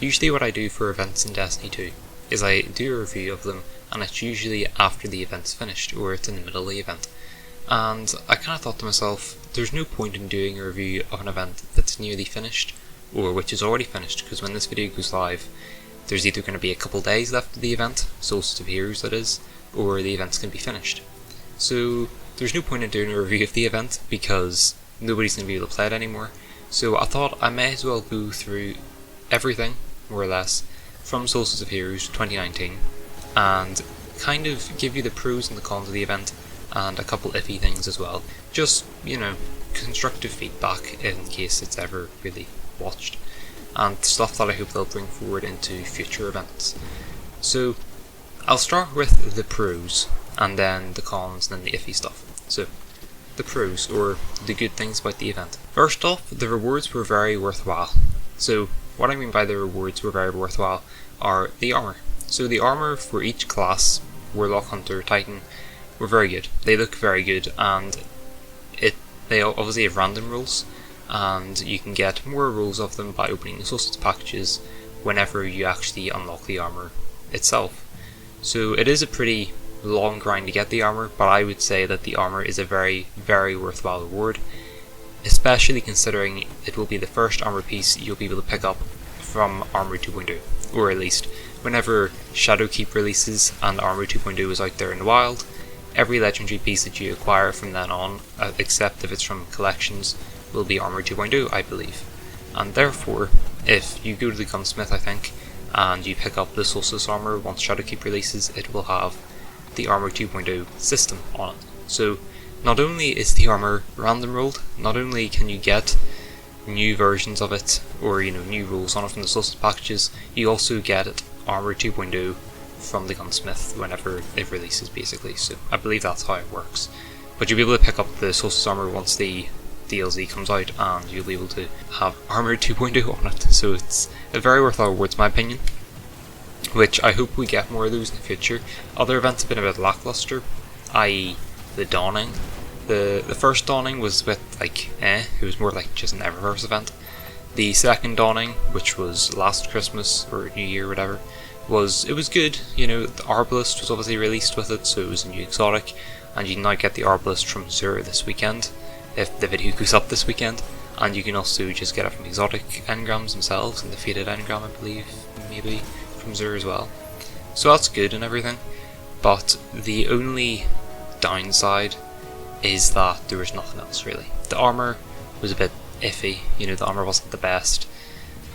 Usually what I do for events in Destiny 2 is I do a review of them, and it's usually after the event's finished, or it's in the middle of the event. And I kind of thought to myself, there's no point in doing a review of an event that's nearly finished, or which is already finished, because when this video goes live, there's either going to be a couple days left of the event, Solstice of Heroes that is, or the event's going to be finished. So there's no point in doing a review of the event, because nobody's going to be able to play it anymore. So I thought I may as well go through everything, more or less, from Solstice of Heroes 2019, and kind of give you the pros and the cons of the event, and a couple iffy things as well. Just, constructive feedback in case it's ever really watched, and stuff that I hope they'll bring forward into future events. So I'll start with the pros, and then the cons, and then the iffy stuff. So the pros, or the good things about the event. First off, the rewards were very worthwhile. So what I mean by the rewards were very worthwhile are the armor. So the armor for each class, Warlock, Hunter, Titan, were very good. They look very good, and they obviously have random rolls, and you can get more rolls of them by opening the Solstice packages whenever you actually unlock the armor itself. So it is a pretty long grind to get the armor, but I would say that the armor is a very, very worthwhile reward, especially considering it will be the first armor piece you'll be able to pick up from Armor 2.0, or at least whenever Shadowkeep releases and Armor 2.0 is out there in the wild. Every legendary piece that you acquire from then on, except if it's from collections, will be Armor 2.0, I believe. And therefore, if you go to the gunsmith, I think, and you pick up the Solstice armor once Shadowkeep releases, it will have the Armor 2.0 system on it. So not only is the armor random rolled, not only can you get new versions of it, or new rolls on it from the Solstice packages, you also get it Armor 2.0 from the gunsmith whenever it releases, basically. So I believe that's how it works. But you'll be able to pick up the Solstice armor once the DLC comes out, and you'll be able to have Armor 2.0 on it. So it's a very worthwhile reward, in my opinion, which I hope we get more of those in the future. Other events have been a bit lackluster, i.e. the Dawning. The first Dawning was a bit it was more like just an Eververse event. The second Dawning, which was last Christmas or New Year, whatever, it was good. The Arbalest was obviously released with it, so it was a new exotic, and you can now get the Arbalest from Xur this weekend, if the video goes up this weekend, and you can also just get it from exotic engrams themselves, and the faded engram, I believe, maybe from Xur as well. So that's good and everything, but the only downside is that there was nothing else really. The armor was a bit iffy, the armor wasn't the best,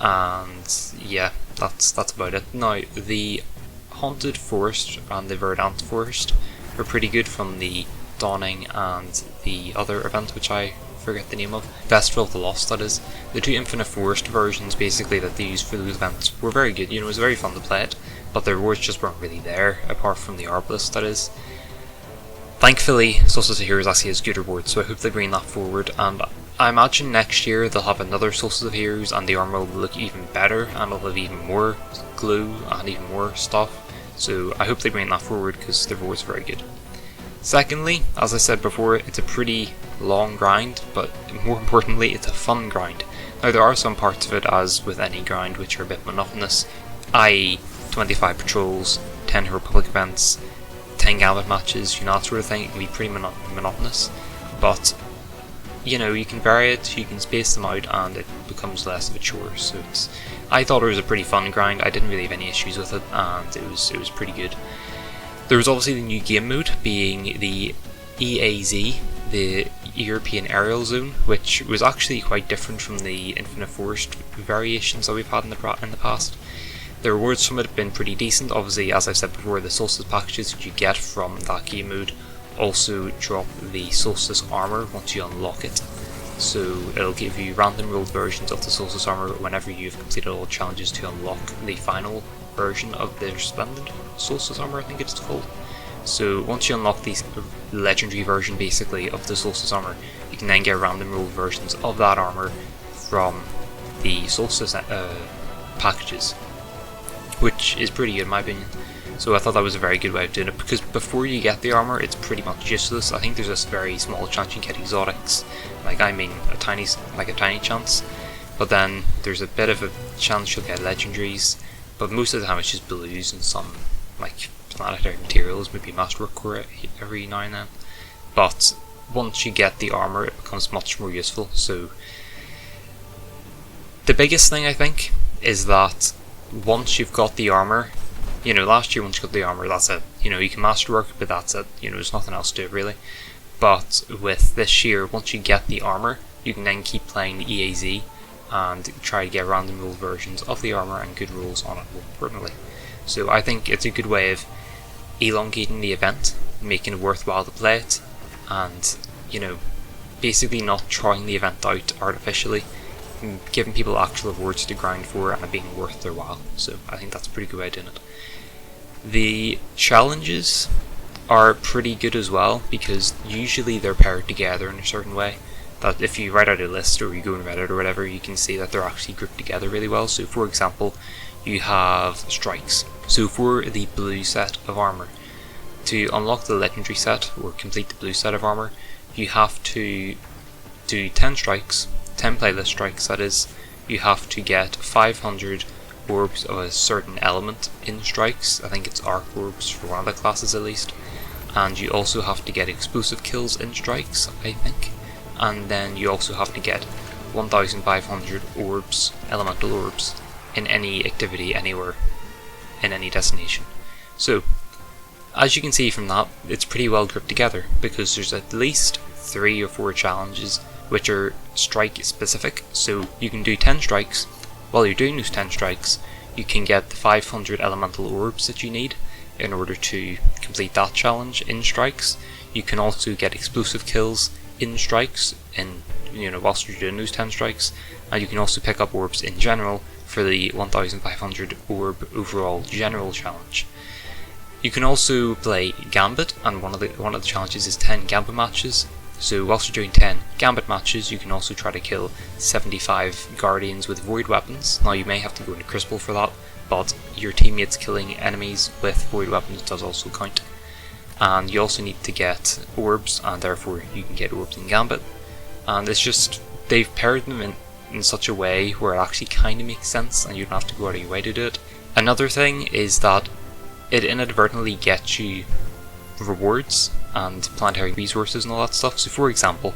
and yeah, that's about it. Now, the Haunted Forest and the Verdant Forest were pretty good from the Dawning and the other event, which I forget the name of, Festival of the Lost, that is. The two Infinite Forest versions, basically, that they used for those events were very good. It was very fun to play it, but the rewards just weren't really there, apart from the Arbalest, that is. Thankfully, Solstice of Heroes actually has good rewards, so I hope they bring that forward, and I imagine next year they'll have another Solstice of Heroes, and the armor will look even better, and it'll have even more glue and even more stuff. So I hope they bring that forward, because the rewards are very good. Secondly, as I said before, it's a pretty long grind, but more importantly, it's a fun grind. Now, there are some parts of it, as with any grind, which are a bit monotonous, i.e. 25 patrols, 10 Republic events, 10 Gambit matches, that sort of thing. It can be pretty monotonous, but you can vary it, you can space them out, and it becomes less of a chore. So I thought it was a pretty fun grind. I didn't really have any issues with it, and it was pretty good. There was obviously the new game mode, being the EAZ, the European Aerial Zone, which was actually quite different from the Infinite Forest variations that we've had in the past. The rewards from it have been pretty decent. Obviously, as I've said before, the Solstice packages that you get from that game mode also drop the Solstice armor once you unlock it. So it'll give you random rolled versions of the Solstice armor whenever you've completed all challenges to unlock the final version of the Splendid Solstice armor, I think it's called. So once you unlock the legendary version, basically, of the Solstice armor, you can then get random rolled versions of that armor from the Solstice packages, which is pretty good in my opinion. So I thought that was a very good way of doing it, because before you get the armor, it's pretty much useless. I think there's this very small chance you get exotics, a tiny chance, but then there's a bit of a chance you'll get legendaries, but most of the time it's just blues and some like planetary materials, maybe masterwork core every now and then. But once you get the armor, it becomes much more useful. So the biggest thing I think is that once you've got the armor, last year once you got the armor, that's it. You can masterwork, but that's it. There's nothing else to it really. But with this year, once you get the armor, you can then keep playing the EAZ and try to get random rule versions of the armor and good rules on it more importantly. So I think it's a good way of elongating the event, making it worthwhile to play it, and basically not trying the event out artificially, giving people actual rewards to grind for and it being worth their while. So I think that's a pretty good way of doing it. The challenges are pretty good as well, because usually they're paired together in a certain way that if you write out a list or you go on Reddit or whatever, you can see that they're actually grouped together really well. So for example, you have strikes. So for the blue set of armor, to unlock the legendary set or complete the blue set of armor, you have to do 10 strikes, 10 playlist strikes that is. You have to get 500 orbs of a certain element in strikes. I think it's arc orbs for one of the classes at least. And you also have to get explosive kills in strikes, I think. And then you also have to get 1,500 orbs, elemental orbs, in any activity anywhere, in any destination. So, as you can see from that, it's pretty well grouped together, because there's at least 3 or 4 challenges which are strike specific. So you can do 10 strikes. While you're doing those 10 strikes, you can get the 500 elemental orbs that you need in order to complete that challenge in strikes. You can also get explosive kills in strikes, whilst you're doing those 10 strikes, and you can also pick up orbs in general for the 1,500 orb overall general challenge. You can also play Gambit, and one of the challenges is 10 Gambit matches. So whilst you're doing 10 Gambit matches, you can also try to kill 75 Guardians with Void Weapons. Now you may have to go into Crucible for that, but your teammates killing enemies with Void Weapons does also count. And you also need to get orbs, and therefore you can get orbs in Gambit. And it's just, they've paired them in such a way where it actually kind of makes sense and you don't have to go out of your way to do it. Another thing is that it inadvertently gets you rewards and planetary resources and all that stuff. So for example,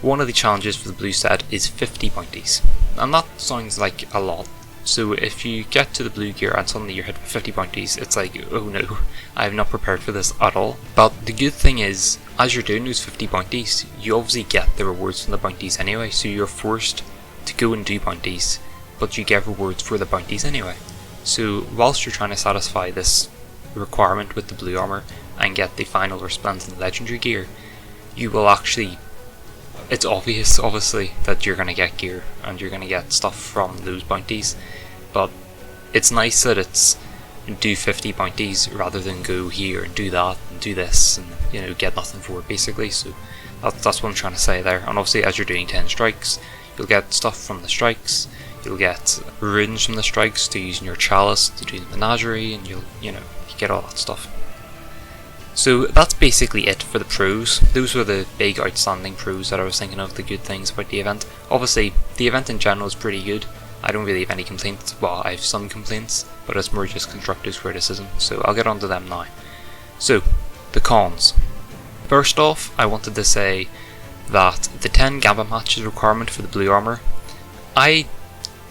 one of the challenges for the blue set is 50 bounties, and that sounds like a lot. So if you get to the blue gear and suddenly you're hit with 50 bounties, it's like, oh no, I have not prepared for this at all. But the good thing is, as you're doing those 50 bounties, you obviously get the rewards from the bounties anyway, so you're forced to go and do bounties, but you get rewards for the bounties anyway. So whilst you're trying to satisfy this requirement with the blue armor and get the final resplendent legendary gear, you will actually, it's obvious obviously that you're going to get gear and you're going to get stuff from those bounties, but it's nice that it's do 50 bounties rather than go here and do that and do this and get nothing for it basically. So that's what I'm trying to say there. And obviously as you're doing 10 strikes, you'll get stuff from the strikes, you'll get runes from the strikes to use in your chalice to do the menagerie, and you get all that stuff. So that's basically it for the pros. Those were the big outstanding pros that I was thinking of, the good things about the event. Obviously the event in general is pretty good. I don't really have any complaints. Well, I have some complaints, but it's more just constructive criticism, so I'll get onto them now. So, the cons. First off, I wanted to say that the 10 Gambit matches requirement for the blue armor, I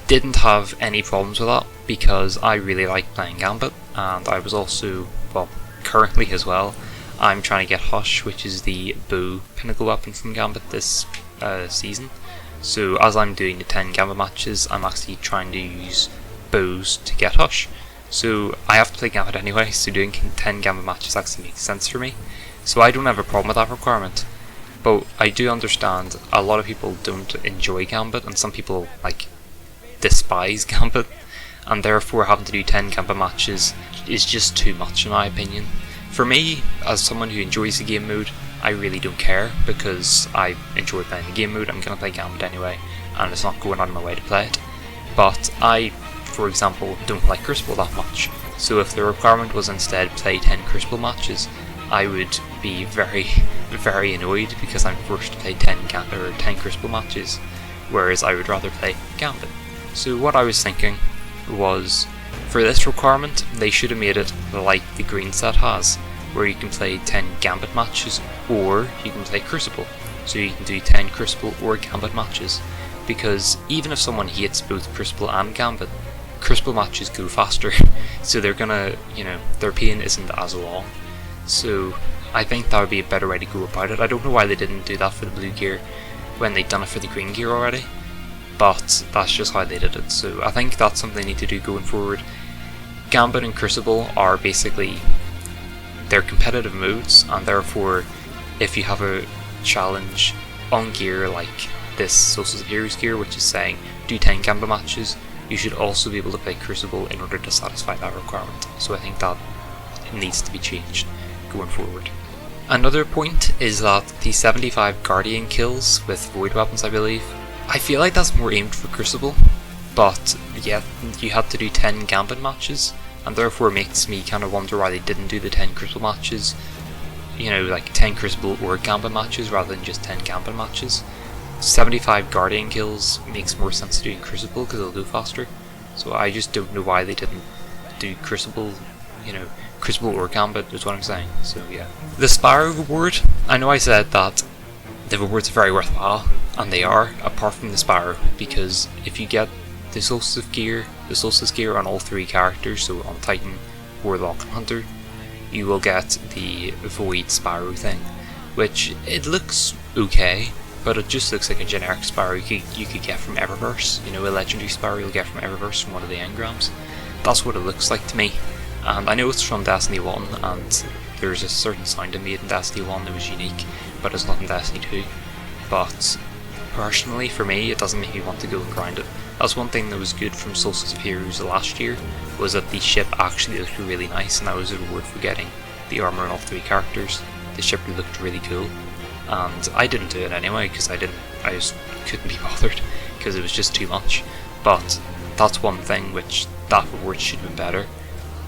didn't have any problems with that because I really like playing Gambit, and I was also, well, currently as well, I'm trying to get Hush, which is the bow pinnacle weapon from Gambit this season. So as I'm doing the 10 Gambit matches, I'm actually trying to use bows to get Hush. So I have to play Gambit anyway, so doing 10 Gambit matches actually makes sense for me. So I don't have a problem with that requirement. But I do understand a lot of people don't enjoy Gambit, and some people despise Gambit, and therefore having to do 10 Gambit matches is just too much in my opinion. For me, as someone who enjoys the game mode, I really don't care because I enjoy playing the game mode. I'm going to play Gambit anyway, and it's not going out of my way to play it. But I, for example, don't like Crucible that much, so if the requirement was instead play 10 Crucible matches, I would be very, very annoyed because I'm forced to play 10 Crucible matches whereas I would rather play Gambit. So what I was thinking was, for this requirement, they should have made it like the green set has, where you can play 10 Gambit matches, or you can play Crucible. So you can do 10 Crucible or Gambit matches, because even if someone hates both Crucible and Gambit, Crucible matches go faster, so they're gonna, their pain isn't as long. So I think that would be a better way to go about it. I don't know why they didn't do that for the blue gear when they'd done it for the green gear already, but that's just how they did it. So I think that's something they need to do going forward. Gambit and Crucible are basically, they're competitive modes, and therefore if you have a challenge on gear like this Solstice of Heroes gear, which is saying do 10 Gambit matches, you should also be able to play Crucible in order to satisfy that requirement. So I think that needs to be changed going forward. Another point is that the 75 Guardian kills with Void weapons, I believe, I feel like that's more aimed for Crucible, but yeah, you had to do 10 Gambit matches, and therefore makes me kind of wonder why they didn't do the 10 Crucible matches, like 10 Crucible or Gambit matches rather than just 10 Gambit matches. 75 Guardian kills makes more sense to do in Crucible because it'll go faster, so I just don't know why they didn't do Crucible, Crucible or Gambit is what I'm saying. So yeah. The Sparrow reward, I know I said that the rewards are very worthwhile, and they are, apart from the Sparrow, because if you get the Solstice gear on all 3 characters, so on Titan, Warlock and Hunter, you will get the Void Sparrow thing, which it looks okay, but it just looks like a generic Sparrow you could get from Eververse, a legendary Sparrow you'll get from Eververse from one of the engrams. That's what it looks like to me, and I know it's from Destiny 1, and there's a certain sound it made in Destiny 1 that was unique, but it's not in Destiny 2. But personally, for me, it doesn't make me want to go and grind it. That's one thing that was good from Solstice of Heroes last year, was that the ship actually looked really nice, and that was a reward for getting the armor on all 3 characters. The ship looked really cool, and I didn't do it anyway because I just couldn't be bothered because it was just too much. But that's one thing which that reward should have been better.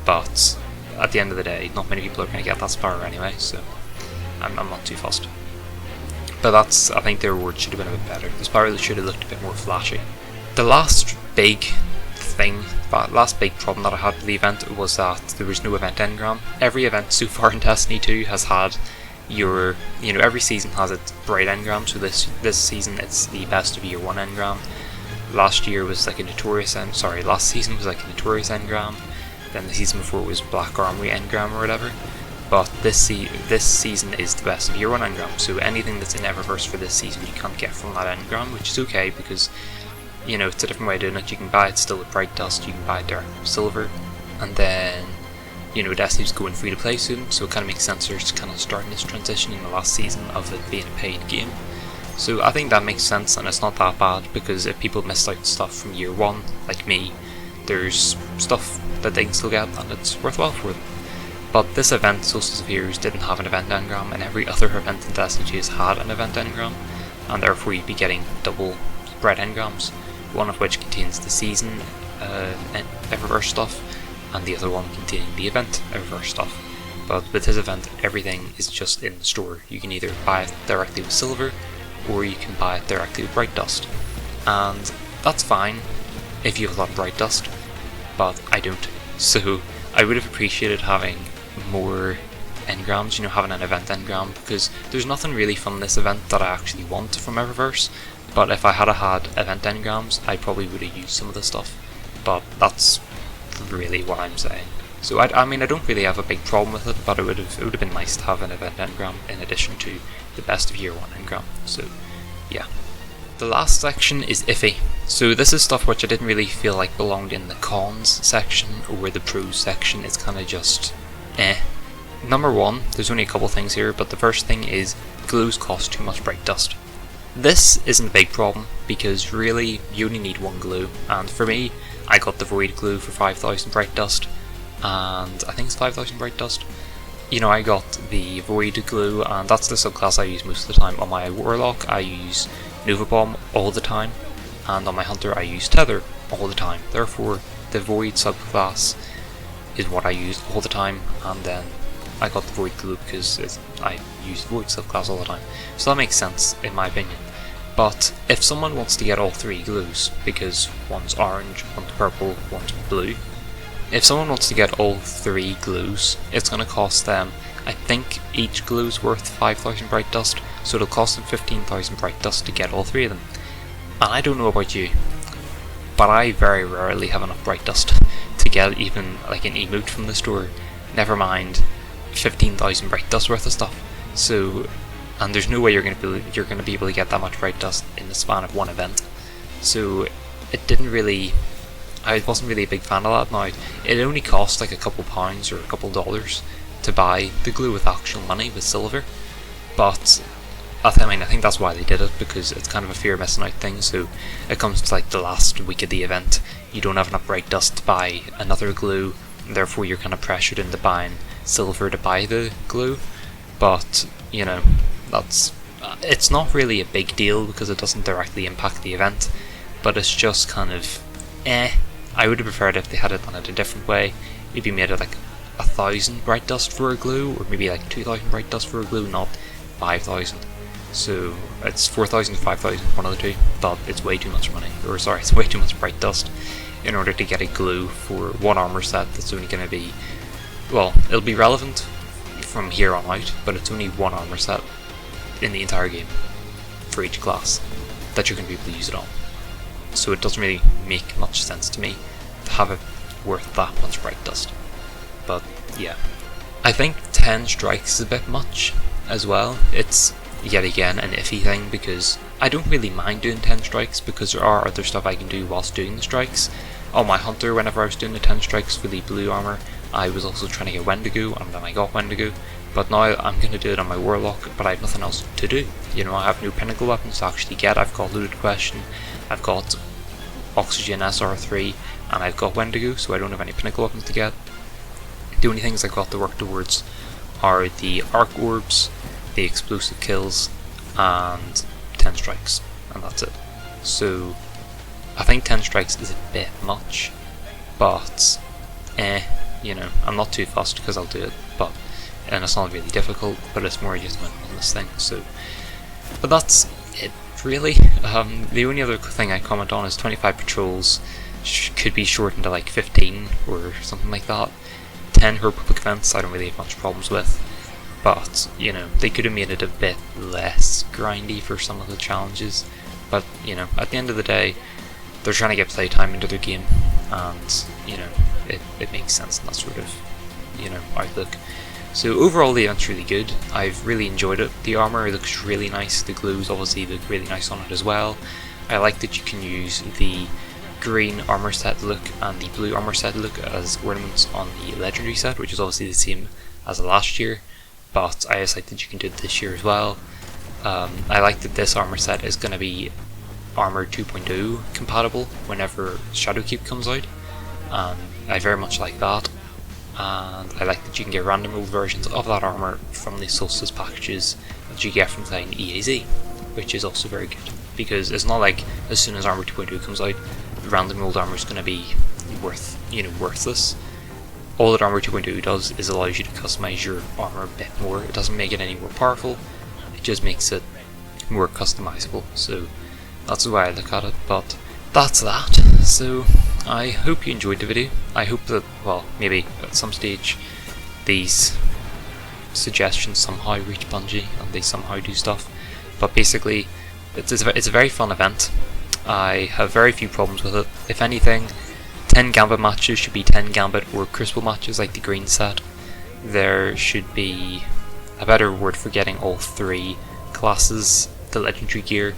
But at the end of the day, not many people are going to get that Sparrow anyway, so I'm not too fussed. But I think the reward should have been a bit better. The Sparrow should have looked a bit more flashy. The last big problem that I had with the event was that there was no event engram. Every event so far in Destiny 2 has had every season has its bright engram, so this season it's the best of year 1 engram. Last season was like a notorious engram, then the season before was Black Armory engram or whatever. But this season is the best of year 1 engram, so anything that's in Eververse for this season you can't get from that engram, which is okay because it's a different way of doing it. You can buy it still with Bright Dust, you can buy it direct from Silver, and then Destiny's going free to play soon, so it kind of makes sense they're just kind of starting this transition in the last season of it being a paid game. So I think that makes sense, and it's not that bad, because if people missed out stuff from year 1, like me, there's stuff that they can still get, and it's worthwhile for them. But this event, Solstice of Heroes, didn't have an event engram, and every other event in Destiny 2 has had an event engram, and therefore you'd be getting double spread engrams, one of which contains the season Eververse stuff, and the other one containing the event Eververse stuff. But with this event, everything is just in the store. You can either buy it directly with Silver, or you can buy it directly with Bright Dust. And that's fine if you have a lot of Bright Dust, but I don't. So I would have appreciated having more engrams, having an event engram, because there's nothing really from this event that I actually want from Eververse, but if I had event engrams, I probably would have used some of the stuff. But that's really what I'm saying. So I mean, I don't really have a big problem with it, but it would have been nice to have an event engram in addition to the best of year 1 engram. So yeah. The last section is iffy. So this is stuff which I didn't really feel like belonged in the cons section or the pros section. It's kind of just Number 1, there's only a couple things here, but the first thing is glues cost too much Bright Dust. This isn't a big problem because really you only need 1 glue, and for me I got the Void glue for 5,000 Bright Dust, and I think it's 5,000 Bright Dust. I got the Void glue, and that's the subclass I use most of the time. On my Warlock I use Nova Bomb all the time, and on my Hunter I use Tether all the time. Therefore the Void subclass is what I use all the time, and then I got the Void glue because I use Void subclass all the time. So that makes sense in my opinion. But if someone wants to get all 3 glues, because one's orange, one's purple, one's blue, if someone wants to get all 3 glues, it's going to cost them, I think each glue is worth 5,000 bright dust, so it'll cost them 15,000 bright dust to get all 3 of them. And I don't know about you, but I very rarely have enough bright dust to get even like an emote from the store, never mind 15,000 bright dust worth of stuff. So, and there's no way you're going to be able to get that much bright dust in the span of one event. So I wasn't really a big fan of that. Now, it only cost like a couple pounds or a couple dollars to buy the glue with actual money, with silver, but I think that's why they did it, because it's kind of a fear of missing out thing. So it comes to like the last week of the event, you don't have enough bright dust to buy another glue, and therefore you're kind of pressured into buying silver to buy the glue. But you know, it's not really a big deal because it doesn't directly impact the event, but it's just kind of I would have preferred if they had it done it a different way. Maybe made it like 1,000 bright dust for a glue, or maybe like 2,000 bright dust for a glue, not 5,000. So it's 4,000 to 5,000, one of the two, but it's way too much money, it's way too much bright dust in order to get a glue for one armor set that's only going to be, well, it'll be relevant from here on out, but it's only one armor set in the entire game for each class that you're going to be able to use it on. So it doesn't really make much sense to me to have it worth that much bright dust. But yeah, I think 10 strikes is a bit much as well. It's yet again an iffy thing, because I don't really mind doing 10 strikes because there are other stuff I can do whilst doing the strikes. On my hunter, whenever I was doing the 10 strikes for the blue armor, I was also trying to get Wendigo, and then I got Wendigo. But now I'm going to do it on my warlock, but I have nothing else to do. You know, I have no pinnacle weapons to actually get. I've got Looted Question, I've got Oxygen SR3, and I've got Wendigo, so I don't have any pinnacle weapons to get. The only things I've got to work towards are the arc orbs, the explosive kills, and 10 strikes, and that's it. So I think 10 strikes is a bit much, but you know, I'm not too fussed because I'll do it. And it's not really difficult, but it's more just on this thing. So, but that's it really. The only other thing I comment on is 25 patrols could be shortened to like 15 or something like that. 10 Republic events I don't really have much problems with, but you know, they could have made it a bit less grindy for some of the challenges. But you know, at the end of the day, they're trying to get playtime into their game, and you know, it makes sense in that sort of, you know, outlook. So overall the event's really good. I've really enjoyed it. The armor looks really nice, the glues obviously look really nice on it as well. I like that you can use the green armor set look and the blue armor set look as ornaments on the legendary set, which is obviously the same as last year, but I just like that you can do it this year as well. I like that this armor set is going to be Armor 2.0 compatible whenever Shadowkeep comes out, and I very much like that. And I like that you can get random old versions of that armor from the Solstice packages that you get from playing EAZ, which is also very good, because it's not like as soon as Armor 2.0 comes out, the random old armor is going to be worthless. All that Armor 2.0 does is allows you to customize your armor a bit more. It doesn't make it any more powerful, it just makes it more customizable. So that's the way I look at it, but that's that. So I hope you enjoyed the video. I hope that, well, maybe at some stage these suggestions somehow reach Bungie and they somehow do stuff. But basically, it's a very fun event. I have very few problems with it. If anything, 10 Gambit matches should be 10 Gambit or Crucible matches like the green set. There should be a better reward for getting all 3 classes, the legendary gear,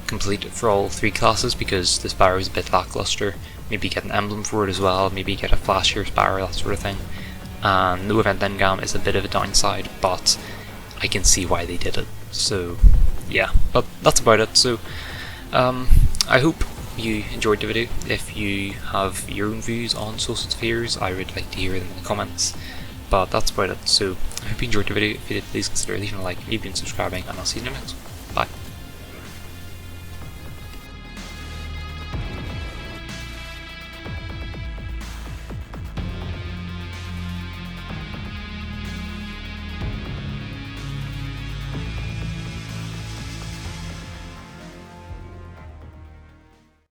complete for all 3 classes, because the Spyro is a bit lackluster. Maybe get an emblem for it as well, maybe get a flashier Spyro, that sort of thing. And no event endgame is a bit of a downside, but I can see why they did it. So yeah, but that's about it. So I hope you enjoyed the video. If you have your own views on Solstice Fears, I would like to hear them in the comments. But that's about it. So I hope you enjoyed the video. If you did, please consider leaving a like, maybe subscribing, and I'll see you in the next one.